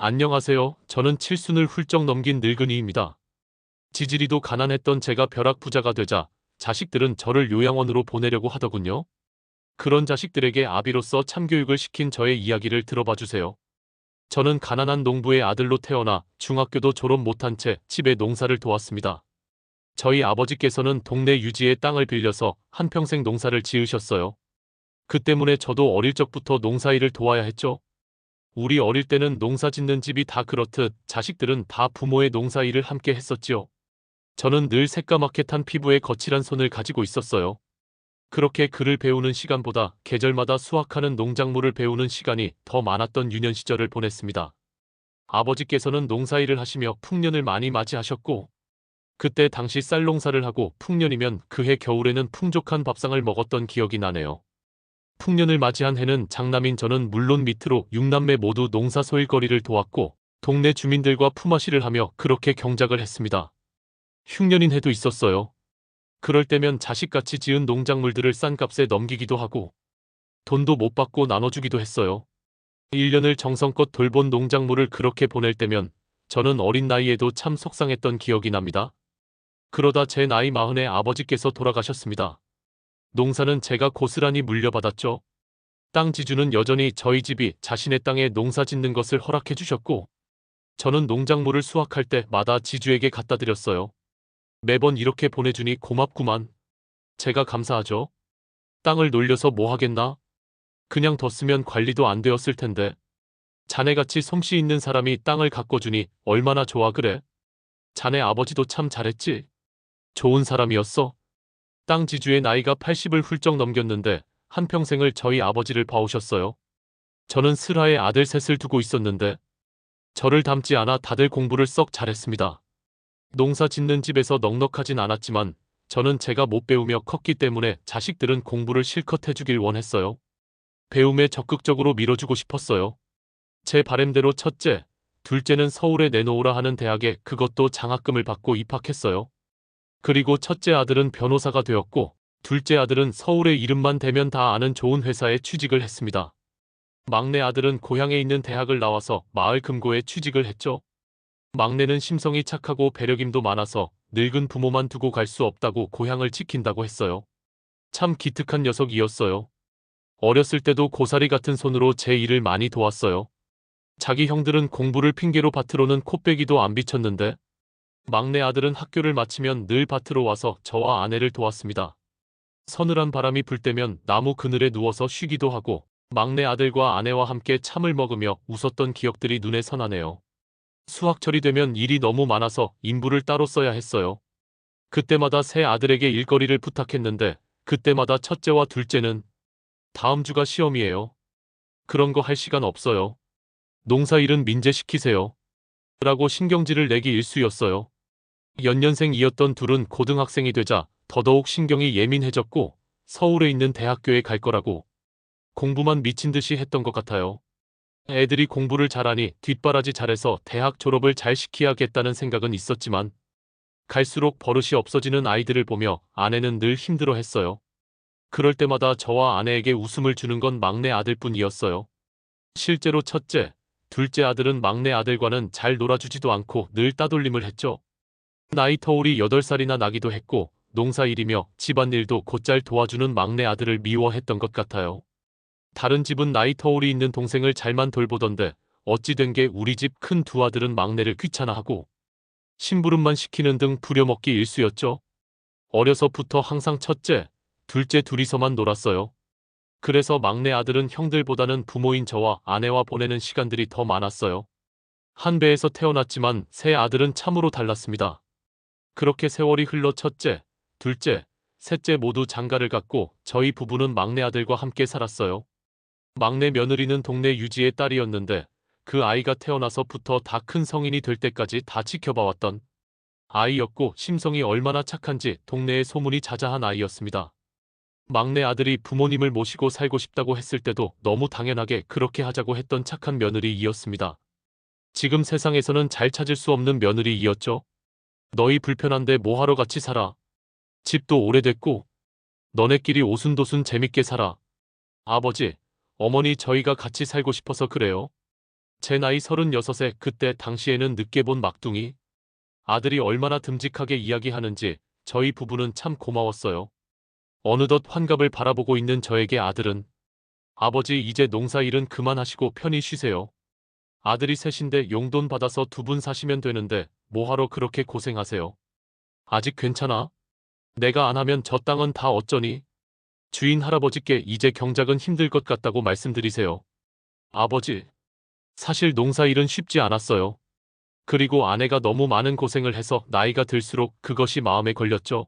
안녕하세요. 저는 칠순을 훌쩍 넘긴 늙은이입니다. 지지리도 가난했던 제가 벼락부자가 되자 자식들은 저를 요양원으로 보내려고 하더군요. 그런 자식들에게 아비로서 참교육을 시킨 저의 이야기를 들어봐 주세요. 저는 가난한 농부의 아들로 태어나 중학교도 졸업 못한 채 집에 농사를 도왔습니다. 저희 아버지께서는 동네 유지의 땅을 빌려서 한평생 농사를 지으셨어요. 그 때문에 저도 어릴 적부터 농사일을 도와야 했죠. 우리 어릴 때는 농사 짓는 집이 다 그렇듯 자식들은 다 부모의 농사일을 함께 했었지요. 저는 늘 새까맣게 탄 피부에 거칠한 손을 가지고 있었어요. 그렇게 글을 배우는 시간보다 계절마다 수확하는 농작물을 배우는 시간이 더 많았던 유년 시절을 보냈습니다. 아버지께서는 농사일을 하시며 풍년을 많이 맞이하셨고, 그때 당시 쌀 농사를 하고 풍년이면 그해 겨울에는 풍족한 밥상을 먹었던 기억이 나네요. 풍년을 맞이한 해는 장남인 저는 물론 밑으로 6남매 모두 농사 소일거리를 도왔고 동네 주민들과 품앗이를 하며 그렇게 경작을 했습니다. 흉년인 해도 있었어요. 그럴 때면 자식같이 지은 농작물들을 싼 값에 넘기기도 하고 돈도 못 받고 나눠주기도 했어요. 1년을 정성껏 돌본 농작물을 그렇게 보낼 때면 저는 어린 나이에도 참 속상했던 기억이 납니다. 그러다 제 나이 40에 아버지께서 돌아가셨습니다. 농사는 제가 고스란히 물려받았죠. 땅 지주는 여전히 저희 집이 자신의 땅에 농사 짓는 것을 허락해 주셨고, 저는 농작물을 수확할 때마다 지주에게 갖다 드렸어요. 매번 이렇게 보내주니 고맙구만. 제가 감사하죠. 땅을 놀려서 뭐 하겠나? 그냥 뒀으면 관리도 안 되었을 텐데. 자네같이 솜씨 있는 사람이 땅을 가꿔주니 얼마나 좋아 그래? 자네 아버지도 참 잘했지. 좋은 사람이었어. 땅 지주의 나이가 80을 훌쩍 넘겼는데 한평생을 저희 아버지를 봐오셨어요. 저는 슬하에 아들 셋을 두고 있었는데 저를 닮지 않아 다들 공부를 썩 잘했습니다. 농사 짓는 집에서 넉넉하진 않았지만 저는 제가 못 배우며 컸기 때문에 자식들은 공부를 실컷 해주길 원했어요. 배움에 적극적으로 밀어주고 싶었어요. 제 바램대로 첫째, 둘째는 서울에 내놓으라 하는 대학에 그것도 장학금을 받고 입학했어요. 그리고 첫째 아들은 변호사가 되었고 둘째 아들은 서울의 이름만 대면 다 아는 좋은 회사에 취직을 했습니다. 막내 아들은 고향에 있는 대학을 나와서 마을 금고에 취직을 했죠. 막내는 심성이 착하고 배려심도 많아서 늙은 부모만 두고 갈 수 없다고 고향을 지킨다고 했어요. 참 기특한 녀석이었어요. 어렸을 때도 고사리 같은 손으로 제 일을 많이 도왔어요. 자기 형들은 공부를 핑계로 밭으로는 코빼기도 안 비쳤는데 막내 아들은 학교를 마치면 늘 밭으로 와서 저와 아내를 도왔습니다. 서늘한 바람이 불 때면 나무 그늘에 누워서 쉬기도 하고 막내 아들과 아내와 함께 참을 먹으며 웃었던 기억들이 눈에 선하네요. 수학철이 되면 일이 너무 많아서 인부를 따로 써야 했어요. 그때마다 새 아들에게 일거리를 부탁했는데 그때마다 첫째와 둘째는 다음 주가 시험이에요. 그런 거 할 시간 없어요. 농사일은 민재시키세요. 라고 신경질을 내기 일쑤였어요. 연년생이었던 둘은 고등학생이 되자 더더욱 신경이 예민해졌고 서울에 있는 대학교에 갈 거라고 공부만 미친 듯이 했던 것 같아요. 애들이 공부를 잘하니 뒷바라지 잘해서 대학 졸업을 잘 시켜야겠다는 생각은 있었지만 갈수록 버릇이 없어지는 아이들을 보며 아내는 늘 힘들어했어요. 그럴 때마다 저와 아내에게 웃음을 주는 건 막내 아들뿐이었어요. 실제로 첫째, 둘째 아들은 막내 아들과는 잘 놀아주지도 않고 늘 따돌림을 했죠. 나이 터울이 8살이나 나기도 했고 농사일이며 집안일도 곧잘 도와주는 막내 아들을 미워했던 것 같아요. 다른 집은 나이 터울이 있는 동생을 잘만 돌보던데 어찌 된 게 우리 집 큰 두 아들은 막내를 귀찮아하고 심부름만 시키는 등 부려먹기 일쑤였죠. 어려서부터 항상 첫째, 둘째 둘이서만 놀았어요. 그래서 막내 아들은 형들보다는 부모인 저와 아내와 보내는 시간들이 더 많았어요. 한 배에서 태어났지만 새 아들은 참으로 달랐습니다. 그렇게 세월이 흘러 첫째, 둘째, 셋째 모두 장가를 갔고 저희 부부는 막내 아들과 함께 살았어요. 막내 며느리는 동네 유지의 딸이었는데 그 아이가 태어나서부터 다 큰 성인이 될 때까지 다 지켜봐왔던 아이였고 심성이 얼마나 착한지 동네에 소문이 자자한 아이였습니다. 막내 아들이 부모님을 모시고 살고 싶다고 했을 때도 너무 당연하게 그렇게 하자고 했던 착한 며느리이었습니다. 지금 세상에서는 잘 찾을 수 없는 며느리이었죠. 너희 불편한데 뭐하러 같이 살아. 집도 오래됐고 너네끼리 오순도순 재밌게 살아. 아버지, 어머니 저희가 같이 살고 싶어서 그래요. 제 나이 36에 그때 당시에는 늦게 본 막둥이 아들이 얼마나 듬직하게 이야기하는지 저희 부부는 참 고마웠어요. 어느덧 환갑을 바라보고 있는 저에게 아들은 아버지 이제 농사일은 그만하시고 편히 쉬세요. 아들이 셋인데 용돈 받아서 두 분 사시면 되는데 뭐하러 그렇게 고생하세요. 아직 괜찮아? 내가 안 하면 저 땅은 다 어쩌니? 주인 할아버지께 이제 경작은 힘들 것 같다고 말씀드리세요. 아버지, 사실 농사일은 쉽지 않았어요. 그리고 아내가 너무 많은 고생을 해서 나이가 들수록 그것이 마음에 걸렸죠.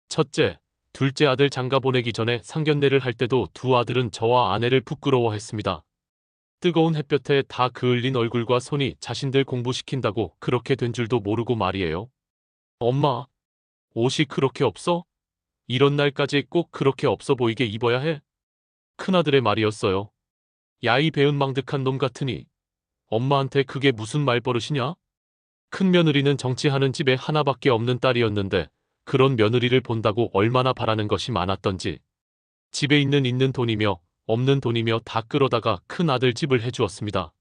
첫째, 둘째 아들 장가 보내기 전에 상견례를 할 때도 두 아들은 저와 아내를 부끄러워했습니다. 뜨거운 햇볕에 다 그을린 얼굴과 손이 자신들 공부시킨다고 그렇게 된 줄도 모르고 말이에요. 엄마, 옷이 그렇게 없어? 이런 날까지 꼭 그렇게 없어 보이게 입어야 해? 큰아들의 말이었어요. 야이 배은망덕한 놈 같으니 엄마한테 그게 무슨 말버릇이냐? 큰며느리는 정치하는 집에 하나밖에 없는 딸이었는데 그런 며느리를 본다고 얼마나 바라는 것이 많았던지 집에 있는 돈이며 없는 돈이며 다 끌어다가 큰아들 집을 해주었습니다.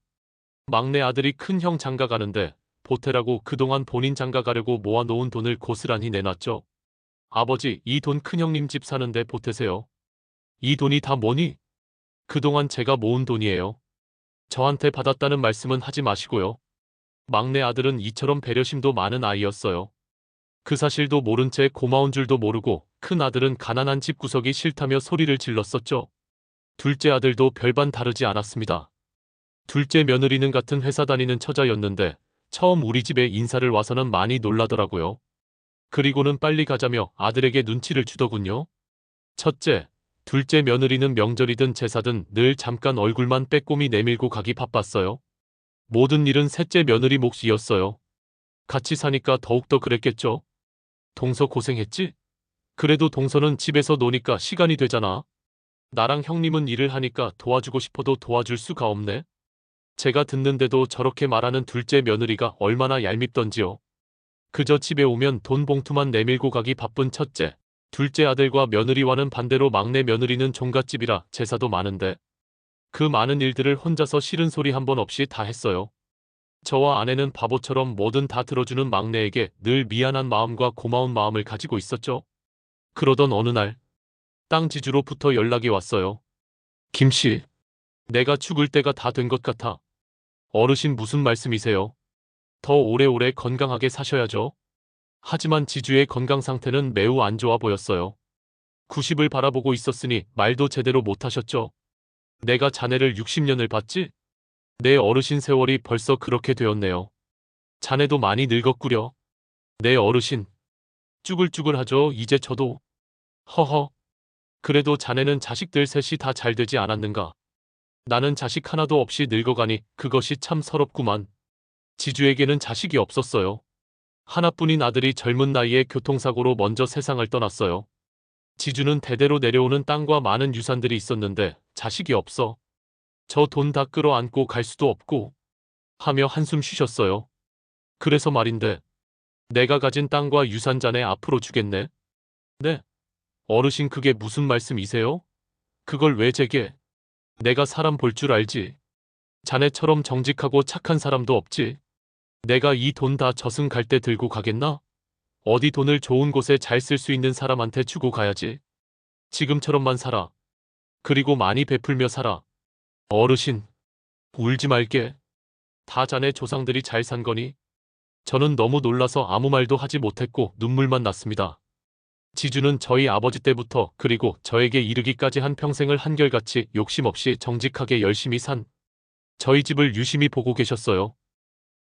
막내 아들이 큰형 장가 가는데 보태라고 그동안 본인 장가 가려고 모아놓은 돈을 고스란히 내놨죠. 아버지, 이 돈 큰형님 집 사는데 보태세요. 이 돈이 다 뭐니? 그동안 제가 모은 돈이에요. 저한테 받았다는 말씀은 하지 마시고요. 막내 아들은 이처럼 배려심도 많은 아이였어요. 그 사실도 모른 채 고마운 줄도 모르고 큰 아들은 가난한 집 구석이 싫다며 소리를 질렀었죠. 둘째 아들도 별반 다르지 않았습니다. 둘째 며느리는 같은 회사 다니는 처자였는데 처음 우리 집에 인사를 와서는 많이 놀라더라고요. 그리고는 빨리 가자며 아들에게 눈치를 주더군요. 첫째, 둘째 며느리는 명절이든 제사든 늘 잠깐 얼굴만 빼꼼히 내밀고 가기 바빴어요. 모든 일은 셋째 며느리 몫이었어요. 같이 사니까 더욱더 그랬겠죠. 동서 고생했지? 그래도 동서는 집에서 노니까 시간이 되잖아. 나랑 형님은 일을 하니까 도와주고 싶어도 도와줄 수가 없네. 제가 듣는데도 저렇게 말하는 둘째 며느리가 얼마나 얄밉던지요. 그저 집에 오면 돈 봉투만 내밀고 가기 바쁜 첫째, 둘째 아들과 며느리와는 반대로 막내 며느리는 종갓집이라 제사도 많은데 그 많은 일들을 혼자서 싫은 소리 한 번 없이 다 했어요. 저와 아내는 바보처럼 뭐든 다 들어주는 막내에게 늘 미안한 마음과 고마운 마음을 가지고 있었죠. 그러던 어느 날 땅 지주로부터 연락이 왔어요. 김씨, 내가 죽을 때가 다 된 것 같아. 어르신 무슨 말씀이세요? 더 오래오래 건강하게 사셔야죠. 하지만 지주의 건강 상태는 매우 안 좋아 보였어요. 90을 바라보고 있었으니 말도 제대로 못하셨죠. 내가 자네를 60년을 봤지? 내 어르신 세월이 벌써 그렇게 되었네요. 자네도 많이 늙었구려. 내 어르신. 쭈글쭈글하죠. 이제 저도. 허허. 그래도 자네는 자식들 셋이 다 잘 되지 않았는가. 나는 자식 하나도 없이 늙어가니 그것이 참 서럽구만. 지주에게는 자식이 없었어요. 하나뿐인 아들이 젊은 나이에 교통사고로 먼저 세상을 떠났어요. 지주는 대대로 내려오는 땅과 많은 유산들이 있었는데 자식이 없어. 저 돈 다 끌어안고 갈 수도 없고 하며 한숨 쉬셨어요. 그래서 말인데 내가 가진 땅과 유산 자네 앞으로 주겠네. 네. 어르신 그게 무슨 말씀이세요? 그걸 왜 제게? 내가 사람 볼 줄 알지. 자네처럼 정직하고 착한 사람도 없지. 내가 이 돈 다 저승 갈 때 들고 가겠나? 어디 돈을 좋은 곳에 잘 쓸 수 있는 사람한테 주고 가야지. 지금처럼만 살아. 그리고 많이 베풀며 살아. 어르신, 울지 말게. 다 자네 조상들이 잘 산 거니? 저는 너무 놀라서 아무 말도 하지 못했고 눈물만 났습니다. 지주는 저희 아버지 때부터 그리고 저에게 이르기까지 한 평생을 한결같이 욕심 없이 정직하게 열심히 산 저희 집을 유심히 보고 계셨어요.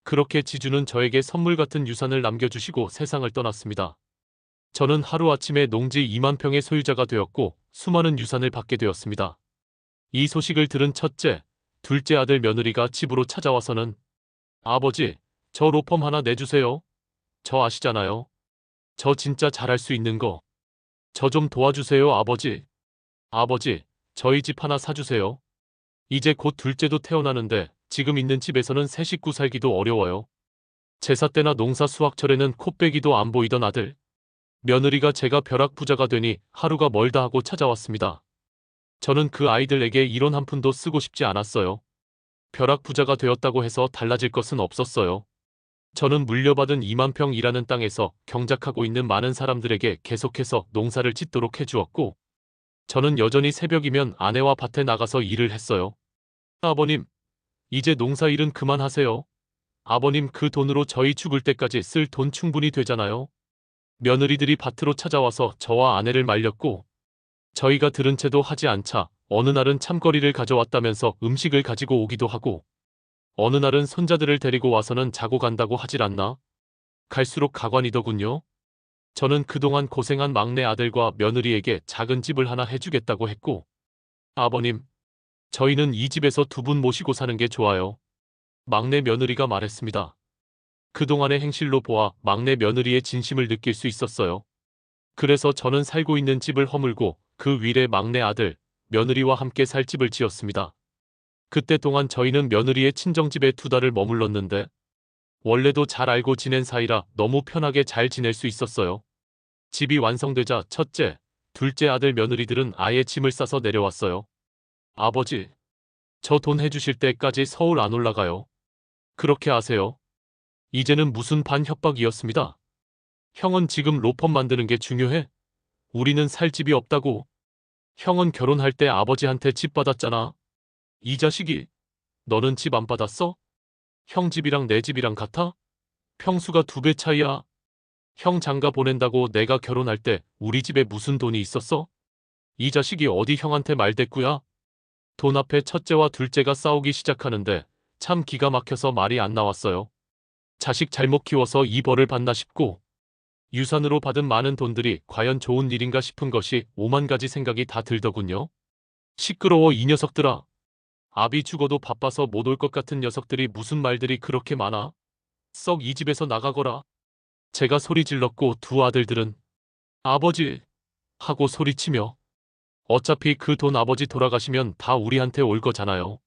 그렇게 지주는 저에게 선물 같은 유산을 남겨주시고 세상을 떠났습니다. 저는 하루아침에 농지 2만 평의 소유자가 되었고 수많은 유산을 받게 되었습니다. 이 소식을 들은 첫째, 둘째 아들 며느리가 집으로 찾아와서는 아버지, 저 로펌 하나 내주세요. 저 아시잖아요. 저 진짜 잘할 수 있는 거. 저 좀 도와주세요, 아버지. 아버지, 저희 집 하나 사주세요. 이제 곧 둘째도 태어나는데 지금 있는 집에서는 세 식구 살기도 어려워요. 제사 때나 농사 수확철에는 코빼기도 안 보이던 아들. 며느리가 제가 벼락부자가 되니 하루가 멀다 하고 찾아왔습니다. 저는 그 아이들에게 이론 한 푼도 쓰고 싶지 않았어요. 벼락부자가 되었다고 해서 달라질 것은 없었어요. 저는 물려받은 2만 평이라는 땅에서 경작하고 있는 많은 사람들에게 계속해서 농사를 짓도록 해주었고, 저는 여전히 새벽이면 아내와 밭에 나가서 일을 했어요. 아버님, 이제 농사 일은 그만하세요. 아버님, 그 돈으로 저희 죽을 때까지 쓸 돈 충분히 되잖아요. 며느리들이 밭으로 찾아와서 저와 아내를 말렸고, 저희가 들은 채도 하지 않자 어느 날은 참거리를 가져왔다면서 음식을 가지고 오기도 하고, 어느 날은 손자들을 데리고 와서는 자고 간다고 하질 않나? 갈수록 가관이더군요. 저는 그동안 고생한 막내 아들과 며느리에게 작은 집을 하나 해주겠다고 했고, 아버님, 저희는 이 집에서 두 분 모시고 사는 게 좋아요. 막내 며느리가 말했습니다. 그동안의 행실로 보아 막내 며느리의 진심을 느낄 수 있었어요. 그래서 저는 살고 있는 집을 허물고 그 위에 막내 아들, 며느리와 함께 살 집을 지었습니다. 그때 동안 저희는 며느리의 친정집에 2달을 머물렀는데, 원래도 잘 알고 지낸 사이라 너무 편하게 잘 지낼 수 있었어요. 집이 완성되자 첫째, 둘째 아들 며느리들은 아예 짐을 싸서 내려왔어요. 아버지, 저 돈 해주실 때까지 서울 안 올라가요. 그렇게 하세요. 이제는 무슨 반협박이었습니다. 형은 지금 로펌 만드는 게 중요해? 우리는 살 집이 없다고. 형은 결혼할 때 아버지한테 집 받았잖아. 이 자식이, 너는 집 안 받았어? 형 집이랑 내 집이랑 같아? 평수가 2배 차이야. 형 장가 보낸다고 내가 결혼할 때 우리 집에 무슨 돈이 있었어? 이 자식이 어디 형한테 말대꾸야? 돈 앞에 첫째와 둘째가 싸우기 시작하는데 참 기가 막혀서 말이 안 나왔어요. 자식 잘못 키워서 이 벌을 받나 싶고, 유산으로 받은 많은 돈들이 과연 좋은 일인가 싶은 것이 5만 가지 생각이 다 들더군요. 시끄러워 이 녀석들아. 아비 죽어도 바빠서 못 올 것 같은 녀석들이 무슨 말들이 그렇게 많아? 썩 이 집에서 나가거라. 제가 소리 질렀고 두 아들들은 아버지 하고 소리치며, 어차피 그 돈 아버지 돌아가시면 다 우리한테 올 거잖아요.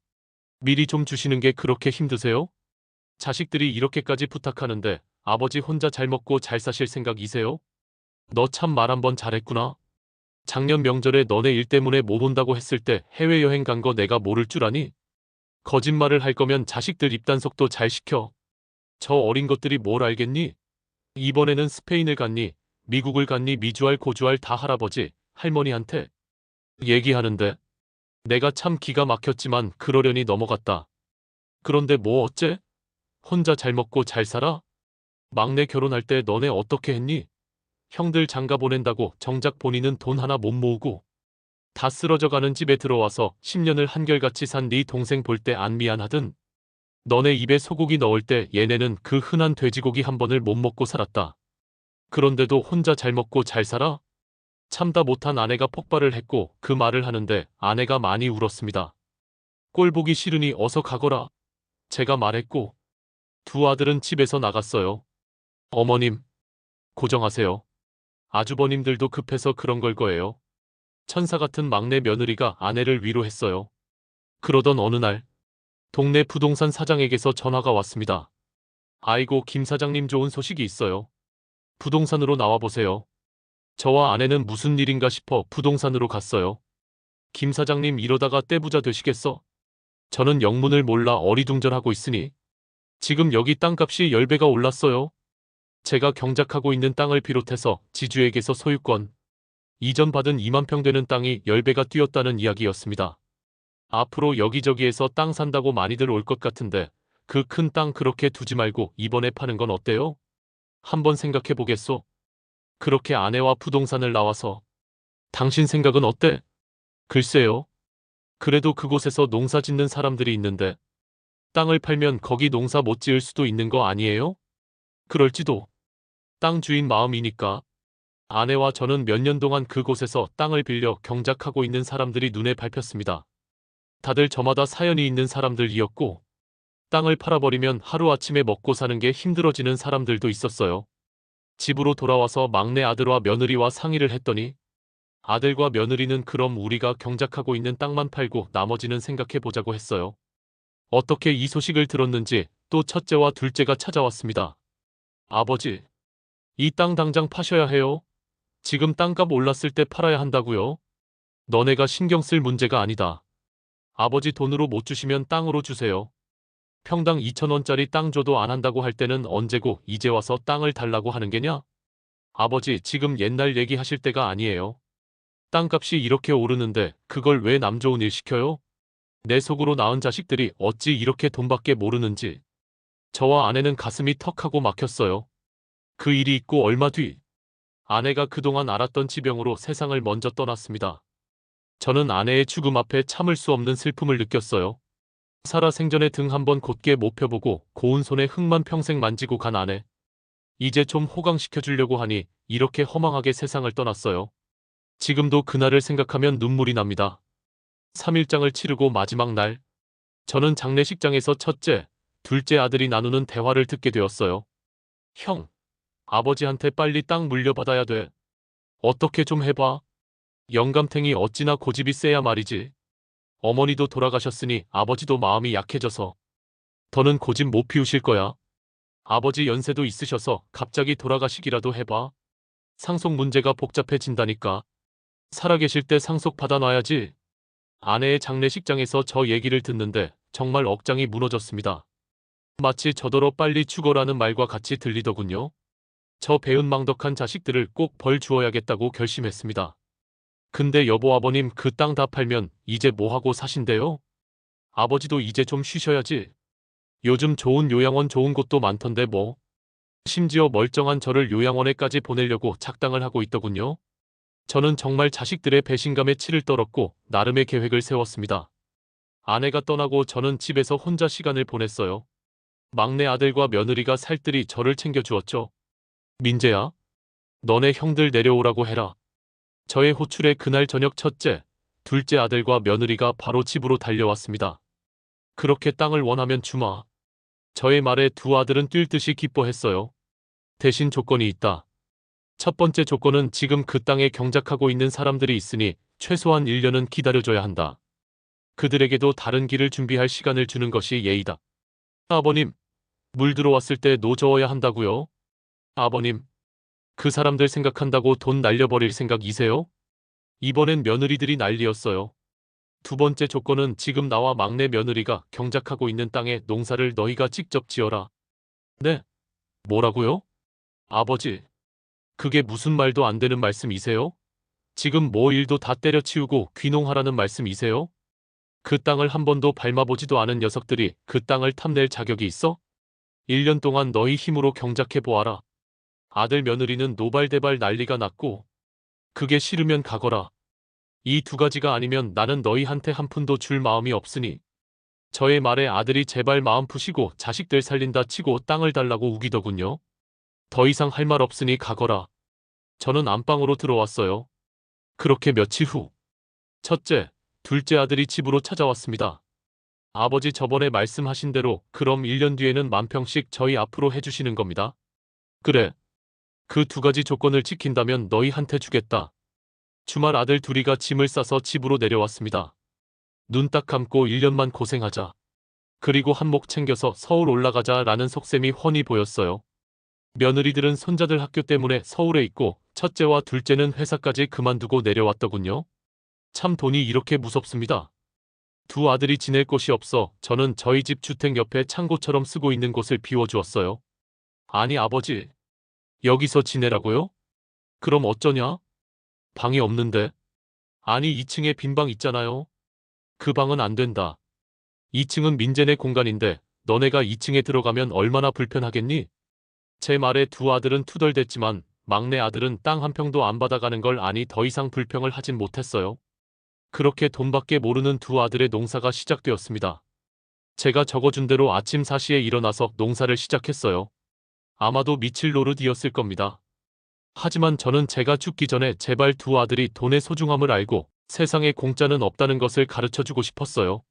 미리 좀 주시는 게 그렇게 힘드세요? 자식들이 이렇게까지 부탁하는데 아버지 혼자 잘 먹고 잘 사실 생각이세요? 너 참 말 한번 잘했구나. 작년 명절에 너네 일 때문에 못 온다고 했을 때 해외여행 간 거 내가 모를 줄 아니? 거짓말을 할 거면 자식들 입단속도 잘 시켜. 저 어린 것들이 뭘 알겠니? 이번에는 스페인을 갔니? 미국을 갔니? 미주알 고주알 다 할아버지, 할머니한테 얘기하는데 내가 참 기가 막혔지만 그러려니 넘어갔다. 그런데 뭐 어째? 혼자 잘 먹고 잘 살아? 막내 결혼할 때 너네 어떻게 했니? 형들 장가 보낸다고 정작 본인은 돈 하나 못 모으고 다 쓰러져가는 집에 들어와서 10년을 한결같이 산 네 동생 볼 때 안 미안하든? 너네 입에 소고기 넣을 때 얘네는 그 흔한 돼지고기 한 번을 못 먹고 살았다. 그런데도 혼자 잘 먹고 잘 살아? 참다 못한 아내가 폭발을 했고 그 말을 하는데 아내가 많이 울었습니다. 꼴 보기 싫으니 어서 가거라. 제가 말했고 두 아들은 집에서 나갔어요. 어머님, 고정하세요. 아주버님들도 급해서 그런 걸 거예요. 천사 같은 막내 며느리가 아내를 위로했어요. 그러던 어느 날 동네 부동산 사장에게서 전화가 왔습니다. 아이고 김 사장님 좋은 소식이 있어요. 부동산으로 나와보세요. 저와 아내는 무슨 일인가 싶어 부동산으로 갔어요. 김 사장님 이러다가 떼부자 되시겠어? 저는 영문을 몰라 어리둥절하고 있으니 지금 여기 땅값이 10배가 올랐어요. 제가 경작하고 있는 땅을 비롯해서 지주에게서 소유권, 이전 받은 2만 평 되는 땅이 10배가 뛰었다는 이야기였습니다. 앞으로 여기저기에서 땅 산다고 많이들 올 것 같은데 그 큰 땅 그렇게 두지 말고 이번에 파는 건 어때요? 한번 생각해 보겠소? 그렇게 아내와 부동산을 나와서 당신 생각은 어때? 글쎄요. 그래도 그곳에서 농사 짓는 사람들이 있는데 땅을 팔면 거기 농사 못 지을 수도 있는 거 아니에요? 그럴지도. 땅 주인 마음이니까. 아내와 저는 몇 년 동안 그곳에서 땅을 빌려 경작하고 있는 사람들이 눈에 밟혔습니다. 다들 저마다 사연이 있는 사람들이었고 땅을 팔아버리면 하루아침에 먹고 사는 게 힘들어지는 사람들도 있었어요. 집으로 돌아와서 막내 아들과 며느리와 상의를 했더니 아들과 며느리는 그럼 우리가 경작하고 있는 땅만 팔고 나머지는 생각해 보자고 했어요. 어떻게 이 소식을 들었는지 또 첫째와 둘째가 찾아왔습니다. 아버지, 이 땅 당장 파셔야 해요. 지금 땅값 올랐을 때 팔아야 한다고요. 너네가 신경 쓸 문제가 아니다. 아버지 돈으로 못 주시면 땅으로 주세요. 평당 2,000원짜리 땅 줘도 안 한다고 할 때는 언제고 이제 와서 땅을 달라고 하는 게냐? 아버지, 지금 옛날 얘기하실 때가 아니에요. 땅값이 이렇게 오르는데 그걸 왜 남 좋은 일 시켜요? 내 속으로 낳은 자식들이 어찌 이렇게 돈밖에 모르는지. 저와 아내는 가슴이 턱하고 막혔어요. 그 일이 있고 얼마 뒤 아내가 그동안 앓았던 지병으로 세상을 먼저 떠났습니다. 저는 아내의 죽음 앞에 참을 수 없는 슬픔을 느꼈어요. 살아 생전에 등 한번 곧게 못 펴보고 고운 손에 흙만 평생 만지고 간 아내. 이제 좀 호강시켜주려고 하니 이렇게 허망하게 세상을 떠났어요. 지금도 그날을 생각하면 눈물이 납니다. 3일장을 치르고 마지막 날, 저는 장례식장에서 첫째, 둘째 아들이 나누는 대화를 듣게 되었어요. 형, 아버지한테 빨리 땅 물려받아야 돼. 어떻게 좀 해봐. 영감탱이 어찌나 고집이 세야 말이지. 어머니도 돌아가셨으니 아버지도 마음이 약해져서 더는 고집 못 피우실 거야. 아버지 연세도 있으셔서 갑자기 돌아가시기라도 해봐. 상속 문제가 복잡해진다니까. 살아계실 때 상속 받아놔야지. 아내의 장례식장에서 저 얘기를 듣는데 정말 억장이 무너졌습니다. 마치 저더러 빨리 죽어라는 말과 같이 들리더군요. 저 배은망덕한 자식들을 꼭 벌 주어야겠다고 결심했습니다. 근데 여보 아버님 그 땅 다 팔면 이제 뭐하고 사신대요? 아버지도 이제 좀 쉬셔야지. 요즘 좋은 요양원 좋은 곳도 많던데 뭐. 심지어 멀쩡한 저를 요양원에까지 보내려고 작당을 하고 있더군요. 저는 정말 자식들의 배신감에 치를 떨었고 나름의 계획을 세웠습니다. 아내가 떠나고 저는 집에서 혼자 시간을 보냈어요. 막내 아들과 며느리가 살뜰히 저를 챙겨주었죠. 민재야, 너네 형들 내려오라고 해라. 저의 호출에 그날 저녁 첫째, 둘째 아들과 며느리가 바로 집으로 달려왔습니다. 그렇게 땅을 원하면 주마. 저의 말에 두 아들은 뛸 듯이 기뻐했어요. 대신 조건이 있다. 첫 번째 조건은 지금 그 땅에 경작하고 있는 사람들이 있으니 최소한 1년은 기다려줘야 한다. 그들에게도 다른 길을 준비할 시간을 주는 것이 예의다. 아버님, 물 들어왔을 때 노저어야 한다고요? 아버님, 그 사람들 생각한다고 돈 날려버릴 생각이세요? 이번엔 며느리들이 난리였어요. 두 번째 조건은 지금 나와 막내 며느리가 경작하고 있는 땅에 농사를 너희가 직접 지어라. 네? 뭐라고요? 아버지, 그게 무슨 말도 안 되는 말씀이세요? 지금 뭐 일도 다 때려치우고 귀농하라는 말씀이세요? 그 땅을 한 번도 밟아보지도 않은 녀석들이 그 땅을 탐낼 자격이 있어? 1년 동안 너희 힘으로 경작해보아라. 아들 며느리는 노발대발 난리가 났고 그게 싫으면 가거라. 이 두 가지가 아니면 나는 너희한테 한 푼도 줄 마음이 없으니. 저의 말에 아들이 제발 마음 푸시고 자식들 살린다 치고 땅을 달라고 우기더군요. 더 이상 할 말 없으니 가거라. 저는 안방으로 들어왔어요. 그렇게 며칠 후 첫째, 둘째 아들이 집으로 찾아왔습니다. 아버지 저번에 말씀하신 대로 그럼 1년 뒤에는 10,000평씩 저희 앞으로 해주시는 겁니다. 그래. 그 두 가지 조건을 지킨다면 너희한테 주겠다. 주말 아들 둘이가 짐을 싸서 집으로 내려왔습니다. 눈 딱 감고 1년만 고생하자. 그리고 한몫 챙겨서 서울 올라가자라는 속셈이 훤히 보였어요. 며느리들은 손자들 학교 때문에 서울에 있고 첫째와 둘째는 회사까지 그만두고 내려왔더군요. 참 돈이 이렇게 무섭습니다. 두 아들이 지낼 곳이 없어 저는 저희 집 주택 옆에 창고처럼 쓰고 있는 곳을 비워주었어요. 아니 아버지, 여기서 지내라고요? 그럼 어쩌냐? 방이 없는데. 아니 2층에 빈 방 있잖아요. 그 방은 안 된다. 2층은 민재네 공간인데 너네가 2층에 들어가면 얼마나 불편하겠니? 제 말에 두 아들은 투덜댔지만 막내 아들은 땅 한 평도 안 받아가는 걸 아니 더 이상 불평을 하진 못했어요. 그렇게 돈밖에 모르는 두 아들의 농사가 시작되었습니다. 제가 적어준 대로 아침 4시에 일어나서 농사를 시작했어요. 아마도 미칠 노릇이었을 겁니다. 하지만 저는 제가 죽기 전에 제발 두 아들이 돈의 소중함을 알고 세상에 공짜는 없다는 것을 가르쳐주고 싶었어요.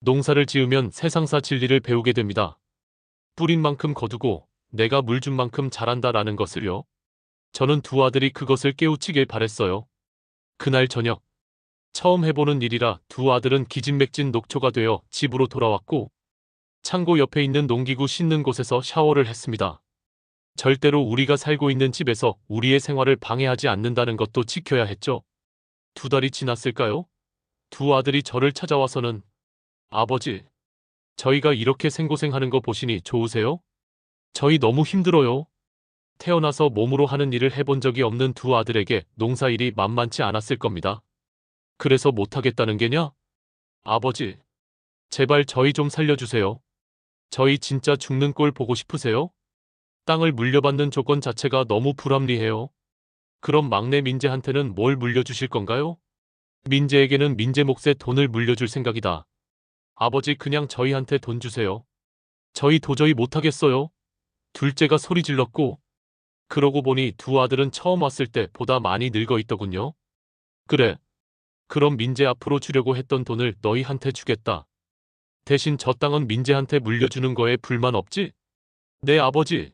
농사를 지으면 세상사 진리를 배우게 됩니다. 뿌린 만큼 거두고 내가 물 준 만큼 자란다라는 것을요. 저는 두 아들이 그것을 깨우치길 바랬어요. 그날 저녁, 처음 해보는 일이라 두 아들은 기진맥진 녹초가 되어 집으로 돌아왔고 창고 옆에 있는 농기구 씻는 곳에서 샤워를 했습니다. 절대로 우리가 살고 있는 집에서 우리의 생활을 방해하지 않는다는 것도 지켜야 했죠. 2달이 지났을까요? 두 아들이 저를 찾아와서는 아버지, 저희가 이렇게 생고생하는 거 보시니 좋으세요? 저희 너무 힘들어요. 태어나서 몸으로 하는 일을 해본 적이 없는 두 아들에게 농사일이 만만치 않았을 겁니다. 그래서 못하겠다는 게냐? 아버지, 제발 저희 좀 살려주세요. 저희 진짜 죽는 꼴 보고 싶으세요? 땅을 물려받는 조건 자체가 너무 불합리해요. 그럼 막내 민재한테는 뭘 물려주실 건가요? 민재에게는 민재 몫의 돈을 물려줄 생각이다. 아버지 그냥 저희한테 돈 주세요. 저희 도저히 못하겠어요. 둘째가 소리 질렀고 그러고 보니 두 아들은 처음 왔을 때보다 많이 늙어 있더군요. 그래. 그럼 민재 앞으로 주려고 했던 돈을 너희한테 주겠다. 대신 저 땅은 민재한테 물려주는 거에 불만 없지? 네 아버지.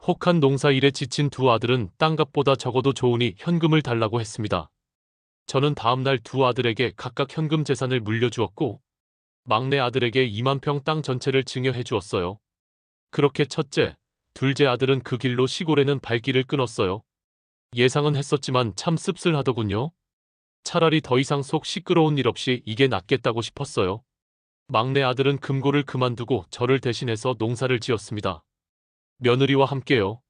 혹한 농사일에 지친 두 아들은 땅값보다 적어도 좋으니 현금을 달라고 했습니다. 저는 다음날 두 아들에게 각각 현금 재산을 물려주었고 막내 아들에게 2만 평 땅 전체를 증여해 주었어요. 그렇게 첫째, 둘째 아들은 그 길로 시골에는 발길을 끊었어요. 예상은 했었지만 참 씁쓸하더군요. 차라리 더 이상 속 시끄러운 일 없이 이게 낫겠다고 싶었어요. 막내 아들은 금고를 그만두고 저를 대신해서 농사를 지었습니다. 며느리와 함께요.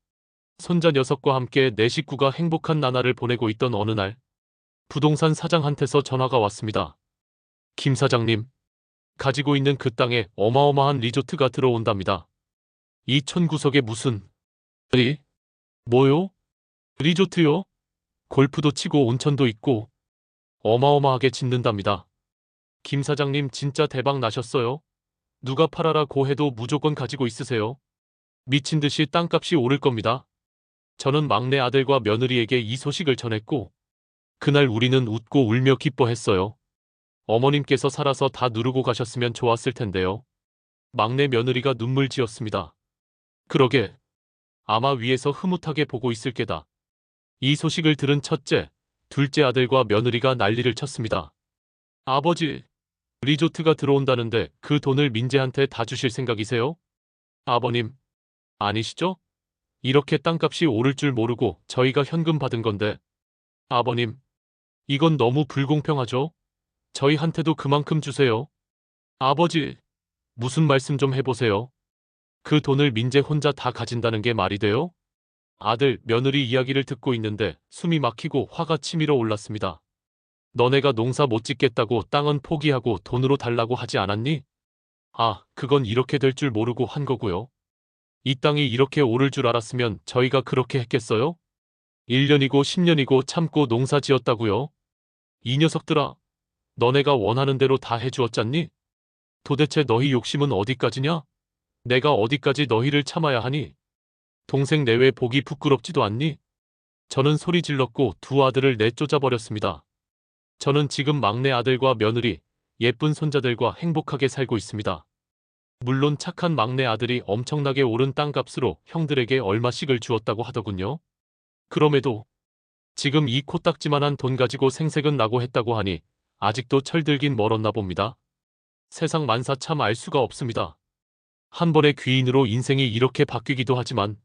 손자 녀석과 함께 내 식구가 행복한 나날을 보내고 있던 어느 날 부동산 사장한테서 전화가 왔습니다. 김 사장님, 가지고 있는 그 땅에 어마어마한 리조트가 들어온답니다. 이 촌구석에 무슨... 뭐요? 리조트요? 골프도 치고 온천도 있고 어마어마하게 짓는답니다. 김 사장님 진짜 대박 나셨어요. 누가 팔아라고 해도 무조건 가지고 있으세요. 미친 듯이 땅값이 오를 겁니다. 저는 막내 아들과 며느리에게 이 소식을 전했고 그날 우리는 웃고 울며 기뻐했어요. 어머님께서 살아서 다 누르고 가셨으면 좋았을 텐데요. 막내 며느리가 눈물 지었습니다. 그러게. 아마 위에서 흐뭇하게 보고 있을 게다. 이 소식을 들은 첫째, 둘째 아들과 며느리가 난리를 쳤습니다. 아버지, 리조트가 들어온다는데 그 돈을 민재한테 다 주실 생각이세요? 아버님, 아니시죠? 이렇게 땅값이 오를 줄 모르고 저희가 현금 받은 건데. 아버님, 이건 너무 불공평하죠? 저희한테도 그만큼 주세요. 아버지, 무슨 말씀 좀 해보세요. 그 돈을 민재 혼자 다 가진다는 게 말이 돼요? 아들, 며느리 이야기를 듣고 있는데 숨이 막히고 화가 치밀어 올랐습니다. 너네가 농사 못 짓겠다고 땅은 포기하고 돈으로 달라고 하지 않았니? 아, 그건 이렇게 될 줄 모르고 한 거고요. 이 땅이 이렇게 오를 줄 알았으면 저희가 그렇게 했겠어요? 1년이고 10년이고 참고 농사 지었다고요. 이 녀석들아, 너네가 원하는 대로 다 해주었잖니? 도대체 너희 욕심은 어디까지냐? 내가 어디까지 너희를 참아야 하니? 동생 내외 보기 부끄럽지도 않니? 저는 소리 질렀고 두 아들을 내쫓아 버렸습니다. 저는 지금 막내 아들과 며느리, 예쁜 손자들과 행복하게 살고 있습니다. 물론 착한 막내 아들이 엄청나게 오른 땅값으로 형들에게 얼마씩을 주었다고 하더군요. 그럼에도 지금 이 코딱지만한 돈 가지고 생색은 나고 했다고 하니 아직도 철들긴 멀었나 봅니다. 세상 만사 참 알 수가 없습니다. 한 번의 귀인으로 인생이 이렇게 바뀌기도 하지만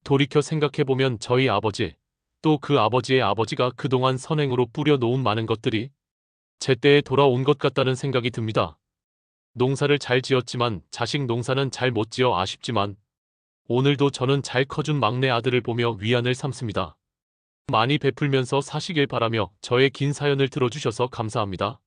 돌이켜 생각해보면 저희 아버지, 또 그 아버지의 아버지가 그동안 선행으로 뿌려놓은 많은 것들이 제때에 돌아온 것 같다는 생각이 듭니다. 농사를 잘 지었지만 자식 농사는 잘 못 지어 아쉽지만 오늘도 저는 잘 커준 막내 아들을 보며 위안을 삼습니다. 많이 베풀면서 사시길 바라며 저의 긴 사연을 들어주셔서 감사합니다.